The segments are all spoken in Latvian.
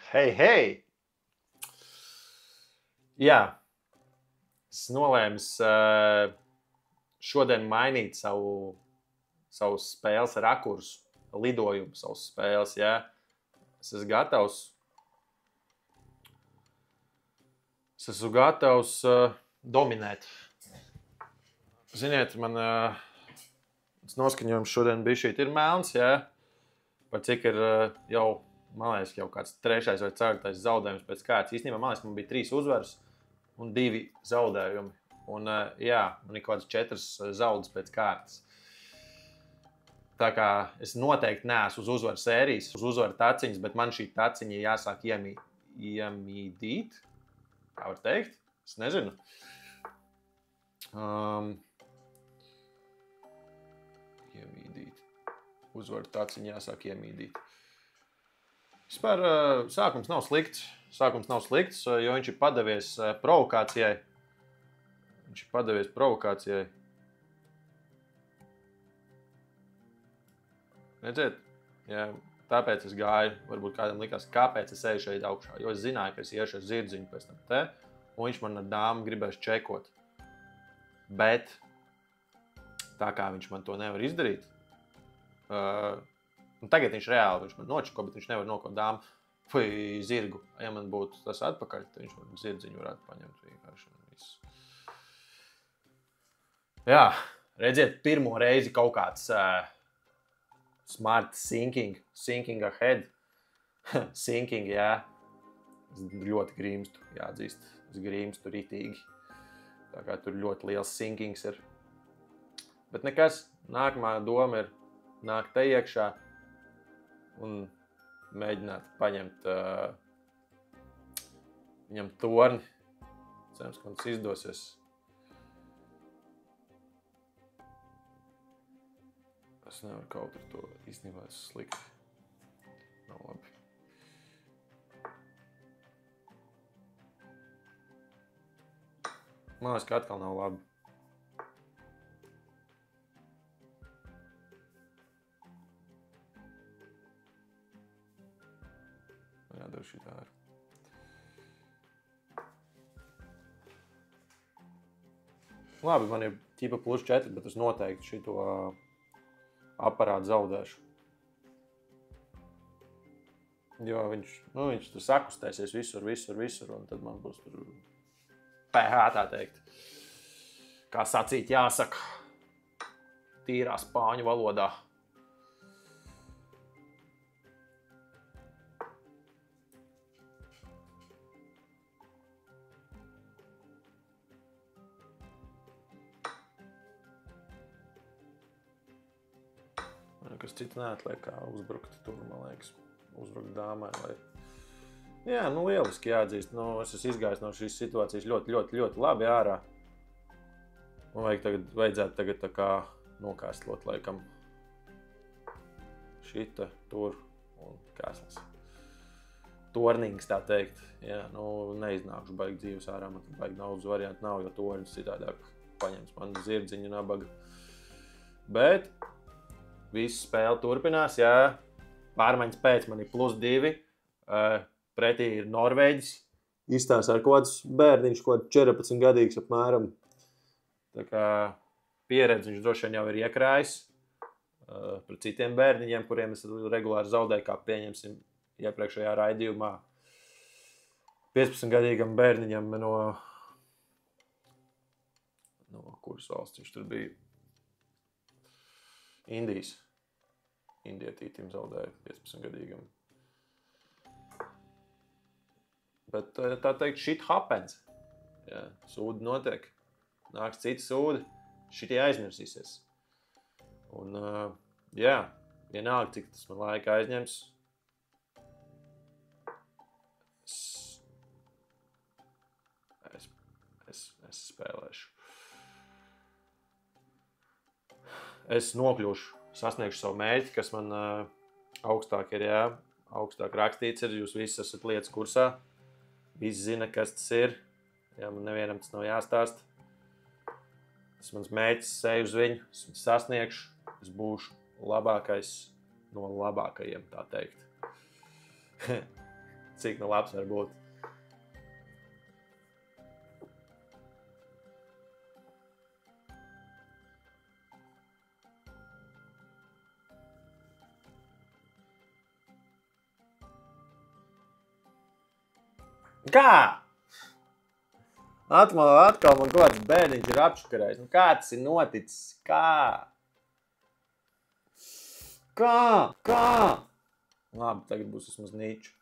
Hei, hei! Jā, es nolēmu šodien mainīt savu spēles rakursu, lidojumu, savas spēles. Jā. Es esmu gatavs dominēt. Ziniet, tas noskaņojums šodien bija šī ir melns, jā. Par cik ir jau, man liekas, jau kāds 3. vai 4. zaudējums pēc kārtas. Īstenībā, man liekas, man bija 3 uzvaras un 2 zaudējumi. Un, jā, man ir kaut kāds 4 zaudas pēc kārtas. Tā kā es noteikti neesmu uz uzvaru sērijas, uz uzvaru taciņas, bet man šī taciņa jāsāk iemīdīt. Kā var teikt? Es nezinu. Iemīdīt. Uzvaru taciņa jāsāk iemīdīt. Vispār sākums nav slikts. Jo viņš ir padavies provokācijai. Redziet? Jā, tāpēc es gāju. Varbūt kādam likās, kāpēc es eju šeit augšā. Jo es zināju, ka es iešu ar zirdziņu pēc tam te. Un viņš man ar dāmu gribēs čekot. Bet tā kā viņš man to nevar izdarīt. Tagad viņš reāli viņš man nočeko, bet viņš nevar nokot dāmu. Vai zirgu. Ja man būtu tas atpakaļ, tad viņš man zirdziņu varētu paņemt vienkārši un visu. Jā, redziet, pirmo reizi kaut kāds smart thinking ahead. Thinking, jā. Es ļoti grīmstu, jāatzīst. Es grīmstu ritīgi. Tā kā tur ļoti liels thinkings ir. Bet nekas, nākamā doma ir nākt te iekšā un mēģināt paņemt viņam torni. Cerams, ka mums izdosies. Es nevaru kaut ar to īstenībā slikti. Nav labi. Man liekas, ka atkal nav labi. Jādara šitā ar. Labi, man ir ķipa +4, bet es noteikti šito aparātu zaudēšu. Jo viņš tur sakustēsies visur, un tad man būs tur PH, tā teikt. Kā sacīt jāsaka tīrā spāņu valodā. Kas cita neatliek, kā uzbrukt tur, man liekas, uzbrukt dāmai, lai... Jā, lieliski jāatzīst, es esmu izgājis no šīs situācijas ļoti labi ārā. Man vajadzētu tagad tā kā nokāstlot, laikam, šita, tur un kāslas. Tornings, tā teikt. Jā, neiznākšu baigi dzīves ārā, man tur baigi daudz variantu nav, jo tornis citādāk paņems man zirdziņu nabaga. Bet... Visu spēli turpinās, jā. Pārmaiņas pēc man ir +2. Pretī ir Norvēģis. Izstāsta ar kaut kāds bērniņš, kaut 14 gadīgs apmēram. Tā kā pieredzi viņš droši vien jau ir iekrājis. Pret citiem bērniņiem, kuriem es regulāri zaudēju, kā pieņemsim iepriekšējā raidījumā. 15-gadīgam bērniņam no kuras valsts viņš tur bija? Indietītim zaudēja 15-gadīgam. Bet tā teikt, shit happens. Jā, sūdi notiek. Nāks citi sūdi, šitie aizmirsīsies. Un, jā, vienalga, cik tas man laika aizņems. Es spēlēšu. Es nokļūšu, sasniegšu savu mērķi, kas man augstāk ir, jā, augstāk rakstīts ir. Jūs visi esat lietas kursā. Visi zina, kas tas ir. Jā, man nevienam tas nav jāstāst. Tas mans mērķis, eju uz viņu, es viņu sasniegšu. Es būšu labākais no labākajiem, tā teikt. Cik nu labs var būt. Kā? Atkal man kaut kāds bērniņš ir apškarējis. Nu, kā tas ir noticis? Kā? Labi, tagad būs vismaz Nīču.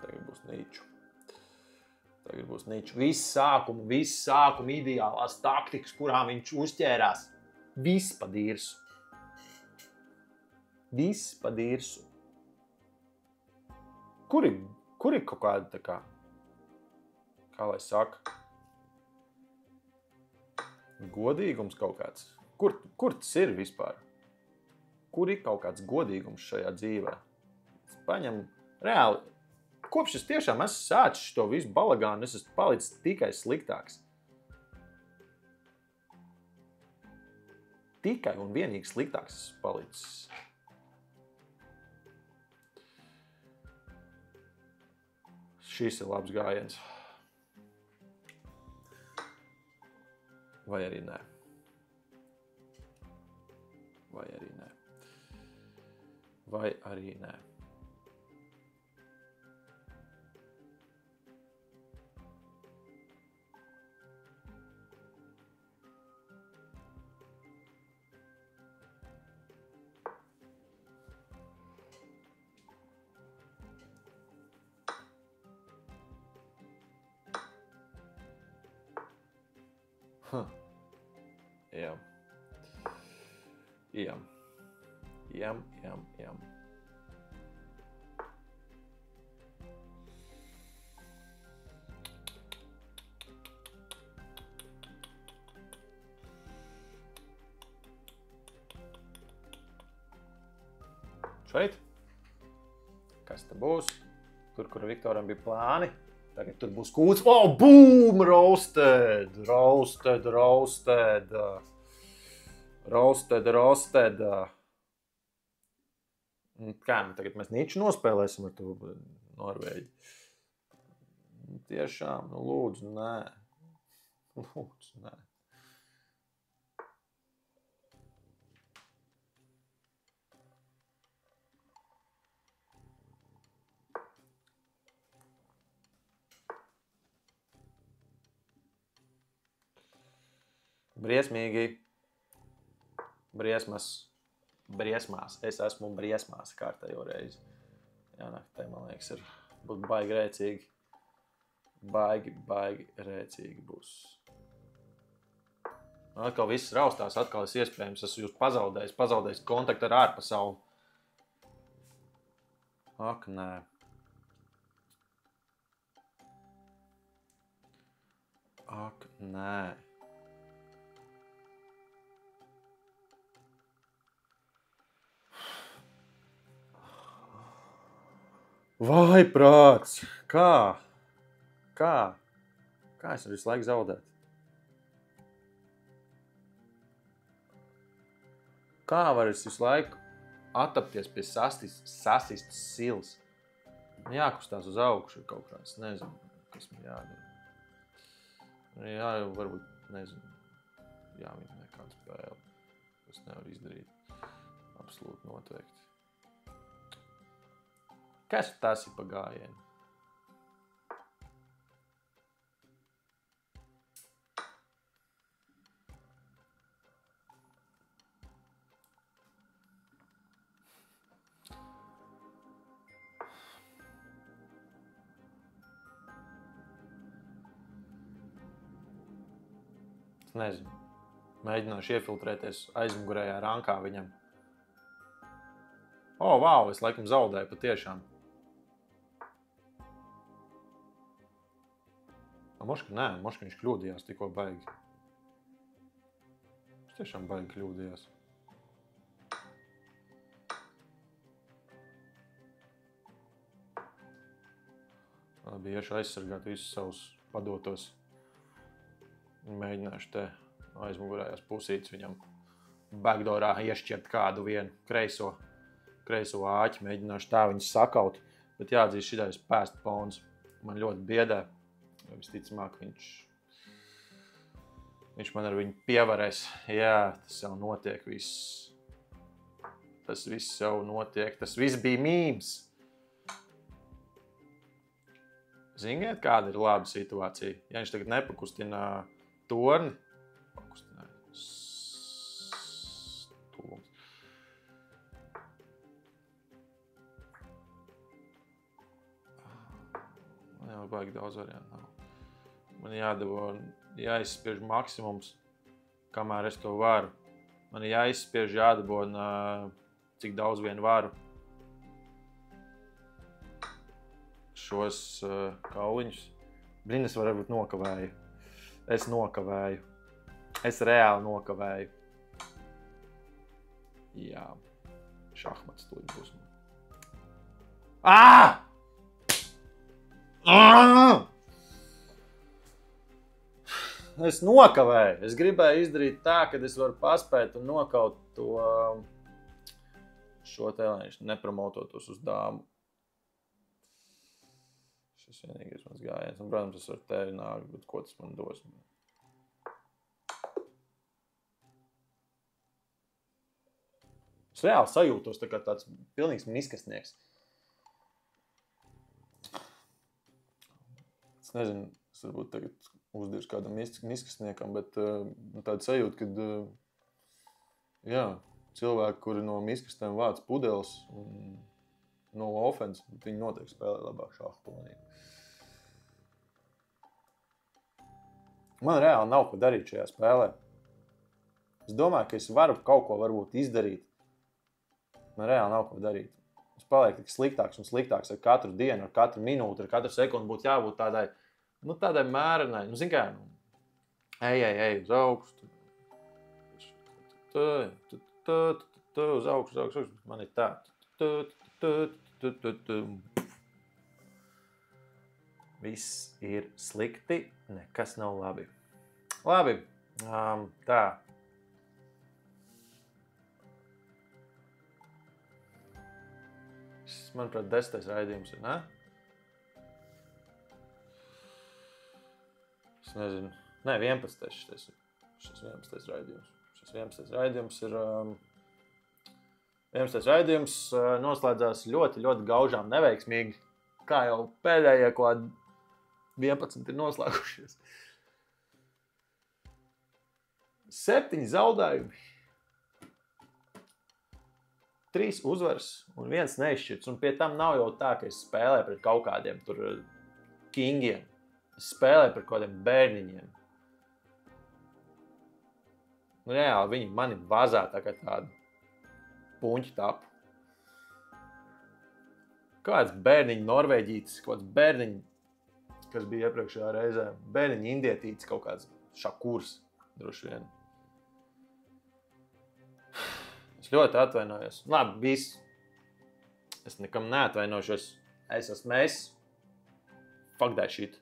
Tagad būs Nīču. Viss sākuma ideālās taktikas, kurām viņš uzķērās. Viss pa dirsu. Kur ir kaut kāda tā kā lai saka, godīgums kaut kāds? Kur tas ir vispār? Kur ir kaut kāds godīgums šajā dzīvē? Es paņem reāli, kopš es tiešām esmu sācis to visu balagānu, es esmu palicis tikai sliktāks. Tikai un vienīgi sliktāks esmu palicis. Šis ir labs gājiens. Vai arī nē. Jā. Šeit. Kas te būs? Tur, kur Viktoram bija plāni. Tagad tur būs kūts. Boom! Roasted! Kā, tagad mēs Nīču nospēlēsim ar to Norvēģi. Tiešām, lūdzu, nē. Briesmīgi. Briesmās. Es esmu briesmās kārtējo reizi. Jā, te, man liekas, būs baigi rēcīgi. Baigi rēcīgi būs. Atkal viss raustās, atkal es iespējams esmu jūs pazaudējis kontaktu ar ārpasauli. Ak, nē. Vai prāts! Kā es visu laiku zaudēt? Kā var es visu laiku attapties pie sasistas silas? Jākustās uz augšu kaut kā, es nezinu, kas man jādara. Jā, varbūt, nezinu, jāminē kādu spēli. Es nevaru izdarīt. Absolūti noteikti. Kas tas ir pa gājienu? Es nezinu. Mēģināšu iefiltrēties aizmugurējā rankā viņam. Vau, es laikam zaudēju patiešām. Moška viņš kļūdījās tikko baigi. Viņš tiešām baigi kļūdījās. Labi, iešu aizsargāt visus savus padotos. Mēģināšu te aizmugurējās pusītes viņam backdoorā iešķirt kādu vienu kreiso āķi, mēģināšu tā viņus sakaut. Bet jāatzīst, šitais pēst pons man ļoti biedē. Visticamāk, viņš man ar viņu pievarēs. Jā, tas jau notiek viss. Tas viss jau notiek. Tas viss bija mīms. Ziniet, kāda ir laba situācija? Ja viņš tagad nepakustina torni, man jau baigi daudz variantu nav. Man jāizspiež maksimums, kamēr es to varu. Man jāizspiež jādabona, cik daudz vien varu. Šos kauliņus. Blin, es varbūt nokavēju. Es nokavēju. Es reāli nokavēju. Jā. Šahmats tūlīt būs. Es nokavēju. Es gribēju izdarīt tā, ka es varu paspēt un nokaut šo te, lai viņš nepromototos uz dāmu. Šis vienīgais mans gājiens. Un, protams, es varu tevi nākt, bet ko tas man dos? Es reāli sajūtos tā kā tāds pilnīgs miskastnieks. Es nezinu, es varbūt tagad uzdiršu kādam miskastniekam, bet tāda sajūta, kad jā, cilvēki, kuri no miskastēm vāc pudeles un no offense, viņi noteikti spēlē labāk šāhu planību. Man reāli nav ko darīt šajā spēlē. Es domāju, ka es varu kaut ko varbūt izdarīt. Man reāli nav ko darīt. Es palieku tik sliktāks un sliktāks ar katru dienu, ar katru minūti, ar katru sekundi būtu jābūt tādai mērenai. Zin kā, ej, uz augstu. Uz augstu. Man ir tā. Viss ir slikti, nekas nav labi. Labi, tā. Šis, manuprāt, 10. raidījums ir, ne? Es nezinu. Nē, 11. Šis 11. raidījums. Šis 11. raidījums ir... 11. raidījums noslēdzās ļoti, ļoti gaužām neveiksmīgi. Kā jau pēdējie, ko 11 ir noslēgušies. 7 zaudējumi. 3 uzvaras un 1 neizšķirts. Un pie tam nav jau tā, ka es spēlēju pret kaut kādiem tur kingiem. Es spēlēju pret kādiem bērniņiem. Nu, reāli, viņi mani vazā tā kā tādu puņķu tapu. Kāds bērniņu norvēģītis, kāds bērniņu, kas bija iepriekšējā reizē, bērniņu indietītis, kaut kāds šakurs, droši vien. Es ļoti atvainojos. Labi, viss. Es nekam neatvainošos. Es esmu es. Fuck that shit.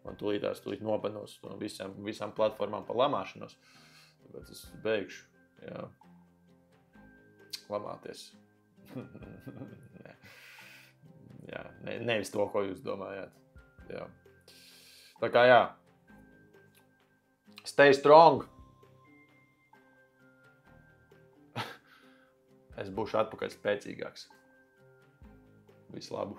Man tūlīt nobanos no visām platformām par lamāšanos. Tāpēc es beigšu. Jā. Lamāties. Jā, nevis to, ko jūs domājāt. Jā. Tā kā jā. Stay strong. Es būšu atpakaļ spēcīgāks. Visu labu.